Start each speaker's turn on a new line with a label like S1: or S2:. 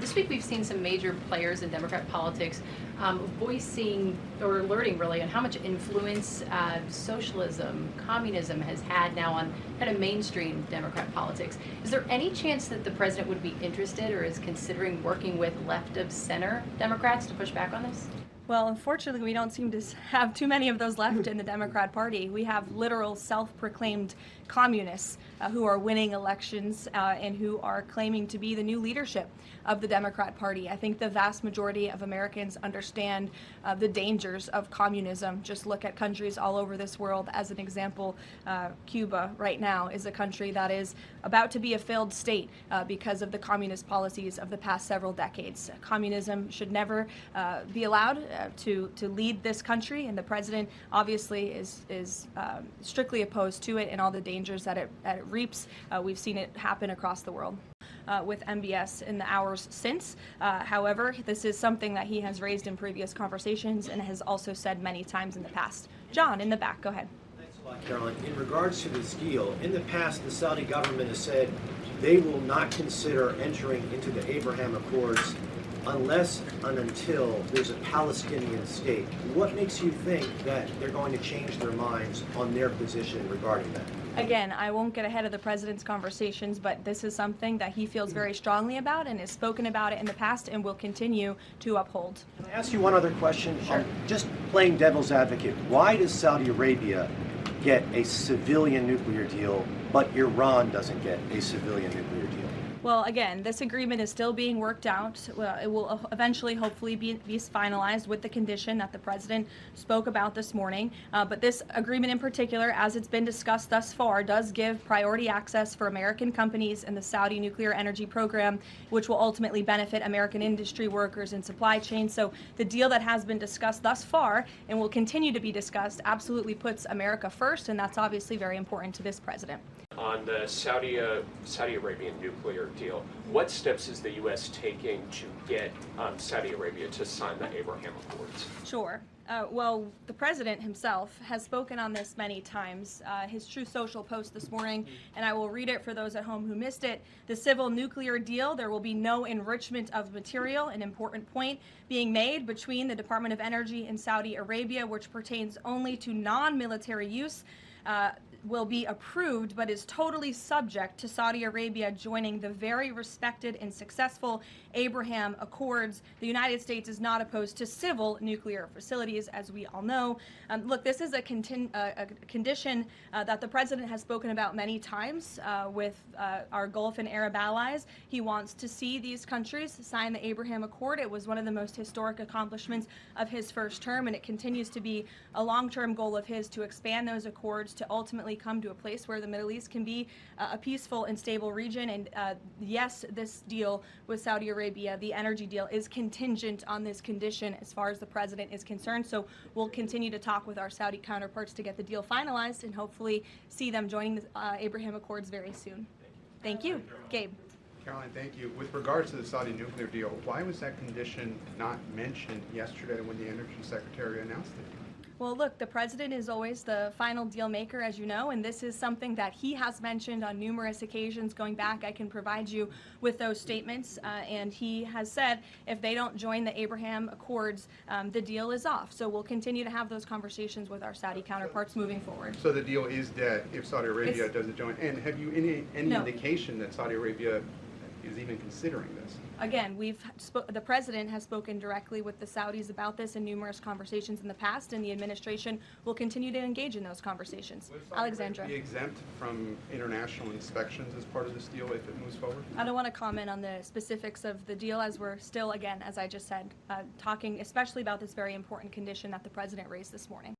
S1: This week we've seen some major players in Democrat politics voicing or alerting really on how much influence socialism, communism has had now on kind of mainstream Democrat politics. Is there any chance that the president would be interested or is considering working with left of center Democrats to push back on this?
S2: Well, unfortunately, we don't seem to have too many of those left in the Democrat Party. We have literal self-proclaimed communists who are winning elections and who are claiming to be the new leadership of the Democrat Party. I think the vast majority of Americans understand the dangers of communism. Just look at countries all over this world. As an example, Cuba right now is a country that is about to be a failed state because of the communist policies of the past several decades. Communism should never be allowed to lead this country, and the president obviously is strictly opposed to it and all the dangers that it reaps. We've seen it happen across the world. With MBS in the hours since. However, this is something that he has raised in previous conversations and has also said many times in the past. John, in the back, go ahead.
S3: Thanks a lot, Caroline. In regards to this deal, in the past, the Saudi government has said they will not consider entering into the Abraham Accords unless and until there's a Palestinian state. What makes you think that they're going to change their minds on their position regarding that?
S2: Again, I won't get ahead of the president's conversations, but this is something that he feels very strongly about and has spoken about it in the past and will continue to uphold.
S3: Can I ask you one other question?
S2: Sure.
S3: Just playing devil's advocate, why does Saudi Arabia get a civilian nuclear deal, but Iran doesn't get a civilian nuclear deal?
S2: Well, again, this agreement is still being worked out. It will eventually, hopefully, be finalized with the condition that the president spoke about this morning. But this agreement in particular, as it's been discussed thus far, does give priority access for American companies in the Saudi nuclear energy program, which will ultimately benefit American industry workers and supply chains. So the deal that has been discussed thus far and will continue to be discussed absolutely puts America first, and that's obviously very important to this president.
S4: On the Saudi Arabian nuclear deal, what steps is the U.S. taking to get Saudi Arabia to sign the Abraham Accords?
S2: Sure. Well, the president himself has spoken on this many times. His Truth Social post this morning, and I will read it for those at home who missed it. The civil nuclear deal, there will be no enrichment of material, an important point being made between the Department of Energy and Saudi Arabia, which pertains only to non-military use. Will be approved, but is totally subject to Saudi Arabia joining the very respected and successful Abraham Accords. The United States is not opposed to civil nuclear facilities, as we all know. Look, this is a condition that the president has spoken about many times with our Gulf and Arab allies. He wants to see these countries sign the Abraham Accord. It was one of the most historic accomplishments of his first term, and it continues to be a long-term goal of his to expand those accords to ultimately come to a place where the Middle East can be a peaceful and stable region. And yes, this deal with Saudi Arabia, the energy deal, is contingent on this condition as far as the president is concerned. So we'll continue to talk with our Saudi counterparts to get the deal finalized and hopefully see them joining the Abraham Accords very soon. Thank you. Gabe.
S5: Caroline, thank you. With regards to the Saudi nuclear deal, why was that condition not mentioned yesterday when the Energy Secretary announced it?
S2: Well, look, the president is always the final deal maker, as you know, and this is something that he has mentioned on numerous occasions going back. I can provide you with those statements, and he has said if they don't join the Abraham Accords, the deal is off. So we'll continue to have those conversations with our Saudi counterparts moving forward.
S5: So the deal is dead if Saudi Arabia doesn't join. And have you any
S2: No.
S5: indication that Saudi Arabia is even considering this?
S2: Again, the president has spoken directly with the Saudis about this in numerous conversations in the past, and the administration will continue to engage in those conversations. Alexandra.
S5: Be exempt from international inspections as part of this deal if it moves forward?
S2: I don't want to comment on the specifics of the deal as we're still, again, as I just said, talking especially about this very important condition that the president raised this morning.